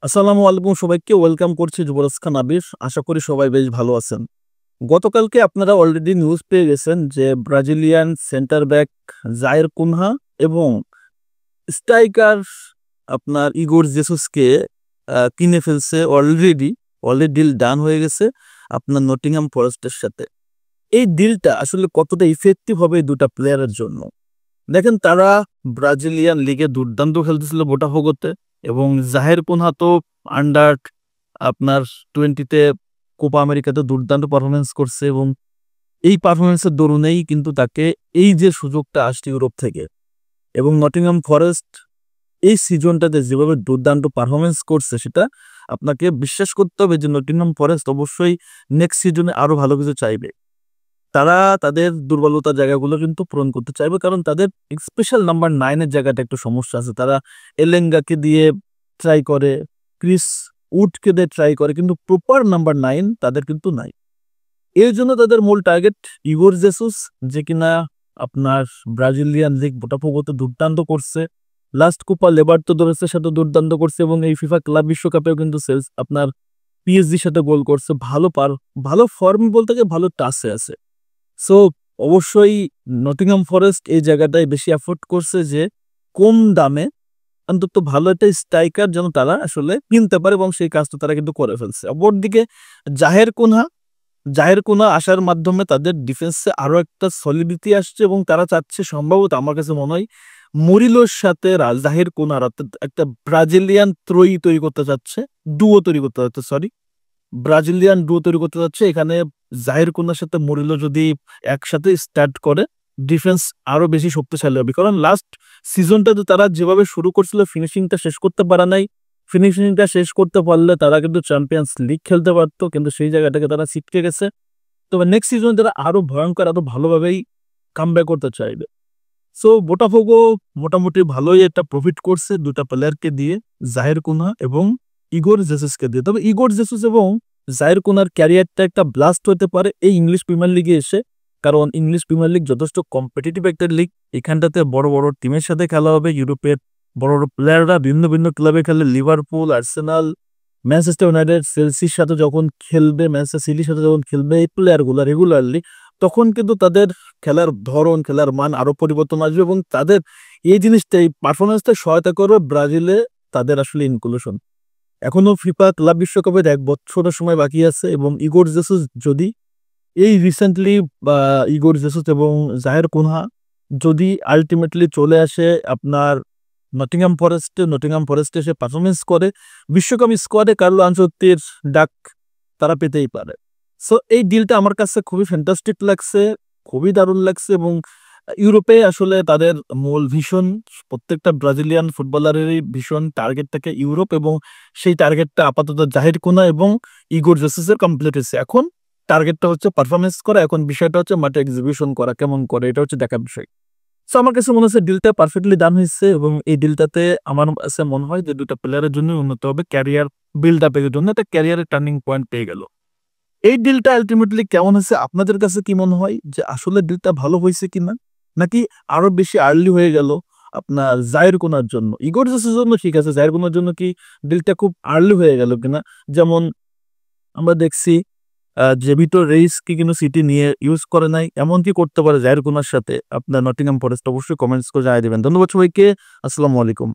আসসালামু আলাইকুম সবাইকে ওয়েলকাম করছি যুবরাজ খান আবির। আশা করি সবাই বেশ ভালো আছেন। গতকালকে আপনারা অলরেডি নিউজ পেয়ে গেছেন যে Brazilian centre back Jair Cunha এবং স্ট্রাইকার আপনার ইগোর জেসুসকে কিনে ফেলছে অলরেডি ডিল ডান হয়ে গেছে আপনার নটিংহাম ফরেস্টের সাথে। এই ডিলটা আসলে কতটা ইফেক্টিভ হবে এই দুটা প্লেয়ারের জন্য দেখেন। তারা ব্রাজিলিয়ান লিগে দুর্দান্ত খেলতেছিল বোটাফোগোতে, এবং জাহের কুনহা তো আন্ডার আপনার 20-তে কোপা আমেরিকাতে দুর্দান্ত পারফরমেন্স করছে, এবং এই পারফরমেন্সের দরুনেই কিন্তু তাকে এই যে সুযোগটা আসছে ইউরোপ থেকে। এবং নটিংহাম ফরেস্ট এই সিজনটাতে যেভাবে দুর্দান্ত পারফরমেন্স করছে সেটা আপনাকে বিশ্বাস করতে হবে যে নটিংহাম ফরেস্ট অবশ্যই নেক্সট সিজনে আরো ভালো কিছু চাইবে। তারা তাদের দুর্বলতার জায়গাগুলো কিন্তু পূরণ করতে চাইবে, কারণ তাদের স্পেশাল নাম্বার 9-এর জায়গাটা একটু সমস্যা আছে। তারা এলেঙ্গাকে দিয়ে ট্রাই করে, ক্রিস উডকে দিয়ে ট্রাই করে, কিন্তু প্রপার নাম্বার 9 তাদের কিন্তু নাই। এর জন্য তাদের মূল টার্গেট ইগোর জেসুস, যে কিনা আপনার ব্রাজিলিয়ান লিগ বোটাফোগোতে দুর্দান্ত করছে, লাস্ট কোপা লিবার্তাদোরেসের সাথে দুর্দান্ত করছে, এবং এই ফিফা ক্লাব বিশ্বকাপেও কিন্তু আপনার পিএসজির সাথে গোল করছে। ভালো ফর্ম বলতে গিয়ে ভালো টাচে আছে। সো অবশ্যই নটিংহাম ফরেস্ট এই জায়গাটায় বেশি এফোর্ট করছে যে কম দামে অন্তত ভালো একটা স্ট্রাইকার যেন তারা আসলে কিনতে পারে, এবং সেই কাজটা তারা কিন্তু করে ফেলছে। অপরদিকে জাহের কুনহা আসার মাধ্যমে তাদের ডিফেন্সে আরো একটা সলিডিটি আসছে, এবং তারা চাচ্ছে সম্ভবত আমার কাছে মনে হয় মরিলোর সাথে জাহের কুনহার একটা ব্রাজিলিয়ান ত্রয়ী তৈরি করতে চাচ্ছে, ডুও তৈরি করতে চাচ্ছে, ব্রাজিলিয়ান ডুও তৈরি করতে যাচ্ছে। এখানে জাহির কুনহার সাথে মরিলো যদি একসাথে স্টার্ট করে, ডিফেন্স আরো বেশি শক্তিশালী হবে। কারণ লাস্ট সিজনটাতে তারা যেভাবে শুরু করছিল ফিনিশিংটা শেষ করতে পারে নাই। ফিনিশিংটা শেষ করতে পারলে তারা কিন্তু চ্যাম্পিয়ন্স লিগ খেলতে পারতো, কিন্তু সেই জায়গাটাকে তারা ছিটকে গেছে। তবে নেক্সট সিজনে তারা আরো ভয়ঙ্কর, আরো ভালোভাবেই কামব্যাক করতে চাইবে। সো বোটাফোগো মোটামুটি ভালোই একটা প্রফিট করছে দুটা প্লেয়ারকে দিয়ে, জাহির কুনহা এবং ইগোর জেসুসকে দিয়ে। তবে ইগোর জেসুস এবং জাহির কুনহার ক্যারিয়ারটা একটা ব্লাস্ট হতে পারে এই ইংলিশ প্রিমিয়ার লিগে এসে, কারণ ইংলিশ প্রিমিয়ার লিগ যথেষ্ট কম্পিটিটিভ একটা লিগ। এখানটাতে বড় বড় টিমের সাথে খেলা হবে, ইউরোপের বড় বড় প্লেয়াররা ভিন্ন ভিন্ন ক্লাবে খেলে, লিভারপুল, আর্সেনাল, ম্যানচেস্টার ইউনাইটেড, চেলসির সাথে যখন খেলবে, ম্যানচেস্টার সিটির সাথে যখন খেলবে এই প্লেয়ারগুলো রেগুলারলি, তখন কিন্তু তাদের খেলার ধরন, খেলার মান আরো পরিবর্তন আসবে, এবং তাদের এই জিনিসটাই পারফরমেন্সটা সহায়তা করবে ব্রাজিলে তাদের আসলে ইনক্লুশন। এখনো ফিফা ক্লাব বিশ্বকাপের 1 বছরের সময় বাকি আছে, এবং ইগোর জেসুস যদি এই রিসেন্টলি ইগোর জেসুস এবং জাহের কুনহা যদি আলটিমেটলি চলে আসে আপনার নটিংহাম ফরেস্টে এসে পারফরমেন্স করে, বিশ্বকাপ স্কোয়াডে কার্লো আনচেলত্তির ডাক তারা পেতেই পারে। সো এই ডিলটা আমার কাছে খুবই ফ্যান্টাস্টিক লাগছে, খুবই দারুণ লাগছে। এবং ইউরোপে আসলে তাদের মূল ভীষণ, প্রত্যেকটা ব্রাজিলিয়ান ফুটবলারেরই ভীষণ টার্গেট থাকে ইউরোপ, এবং সেই টার্গেটটা আপাতত জাহির কুনহা এবং ইগোর জেসুসের কমপ্লিট হয়েছে। এখন টার্গেটটা হচ্ছে পারফরমেন্স করা, এখন বিষয়টা হচ্ছে মাঠে এক্সিবিশন করা কেমন করে, এটা হচ্ছে দেখার বিষয়। সো আমার কাছে মনে হচ্ছে ডিলটা পারফেক্টলি ডান হয়েছে, এবং এই ডিলটাতে আমার কাছে মনে হয় যে দুটা প্লেয়ারের জন্য উন্নত হবে, ক্যারিয়ার বিল্ড আপের জন্য একটা ক্যারিয়ারের টার্নিং পয়েন্ট পেয়ে গেল। এই ডিলটা আলটিমেটলি কেমন হয়েছে আপনাদের কাছে কি মনে হয়, যে আসলে ডিলটা ভালো হয়েছে কিনা, নাকি আরো বেশি আর্লি হয়ে গেল আপনার জাহির কুনহার জন্য? ইগোর জেসুসের জন্য ঠিক আছে, জাহির কুনহার জন্য কি ডিলটা খুব আর্লি হয়ে গেল কিনা? যেমন আমরা দেখছি যে ভিক্টর রেইস কি কিন্তু সিটি নিয়ে ইউজ করে নাই, এমন কি করতে পারে জাহির কুনহার সাথে আপনার নটিংহাম ফরেস্ট? অবশ্যই কমেন্টস করে জানিয়ে দেবেন। ধন্যবাদ সবাইকে, আসসালামু আলাইকুম।